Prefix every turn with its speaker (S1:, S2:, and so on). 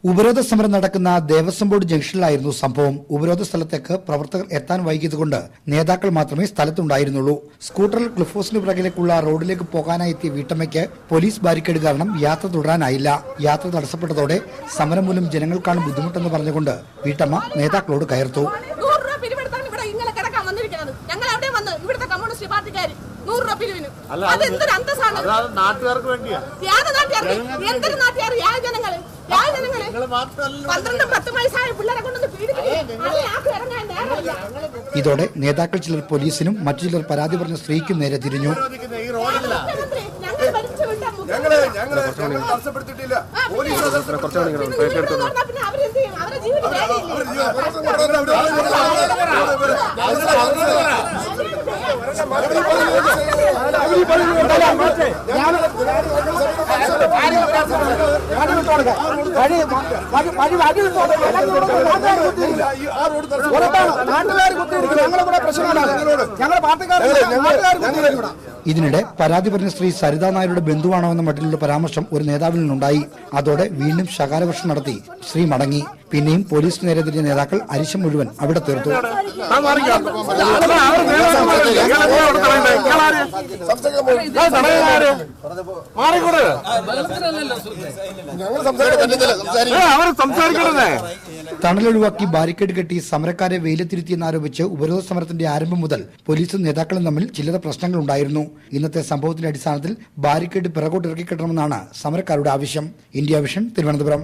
S1: ഉപരോധ സമരം നടക്കുന്ന ദേവസ്വം ബോർഡ് ജംഗ്ഷനിലായിരുന്നു സംഭവം. ഉപരോധ സ്ഥലത്തേക്ക് പ്രവർത്തകർ എത്താൻ വൈകിയതുകൊണ്ട് നേതാക്കൾ മാത്രമേ സ്ഥലത്തുണ്ടായിരുന്നുള്ളൂ. സ്കൂട്ടറിൽ ക്ലിഫ് ഹൗസിന് പിറകിലേക്കുള്ള റോഡിലേക്ക് പോകാനായി എത്തിയ വീട്ടമ്മയ്ക്ക് പോലീസ് ബാരിക്കേഡ് കാരണം യാത്ര തുടരാനായില്ല. യാത്ര തടസ്സപ്പെട്ടതോടെ സമരം മൂലം ജനങ്ങൾക്കാണ് ബുദ്ധിമുട്ടെന്ന് പറഞ്ഞുകൊണ്ട് വീട്ടമ്മ നേതാക്കളോട് കയർത്തു.
S2: നാട്ടുകാർക്ക് വേണ്ടിയാ
S1: ഇതോടെ നേതാക്കൾ ചിലർ പോലീസിനും മറ്റു ചിലർ പരാതി പറഞ്ഞ സ്ത്രീക്കും നേരെ തിരിഞ്ഞു. ഇതിനിടെ പരാതി പറഞ്ഞ സ്ത്രീ സരിതാ നായരുടെ ബന്ധുവാണോ എന്ന മട്ടിലുള്ള പരാമർശം ഒരു നേതാവിൽ നിന്നുണ്ടായി. അതോടെ വീണ്ടും ശകാരവർഷം നടത്തി സ്ത്രീ മടങ്ങി. പിന്നെയും പോലീസ് നേരെ തിരിഞ്ഞ നേതാക്കൾ അരിശം മുഴുവൻ അവിടെ തീർത്തു. തണലൊഴിവാക്കി ബാരിക്കേഡ് കെട്ടി സമരക്കാരെ വെയിലത്തിരുത്തിയെന്നാരോപിച്ച് ഉപരോധ സമരത്തിന്റെ ആരംഭം മുതൽ പോലീസും നേതാക്കളും തമ്മിൽ ചില്ലറ പ്രശ്നങ്ങൾ ഉണ്ടായിരുന്നു. ഇന്നത്തെ സംഭവത്തിന്റെ അടിസ്ഥാനത്തിൽ ബാരിക്കേഡ് പിറകോട്ട് ഇറക്കിക്കെട്ടണമെന്നാണ് സമരക്കാരുടെ ആവശ്യം. India vision, Thiruvananthapuram.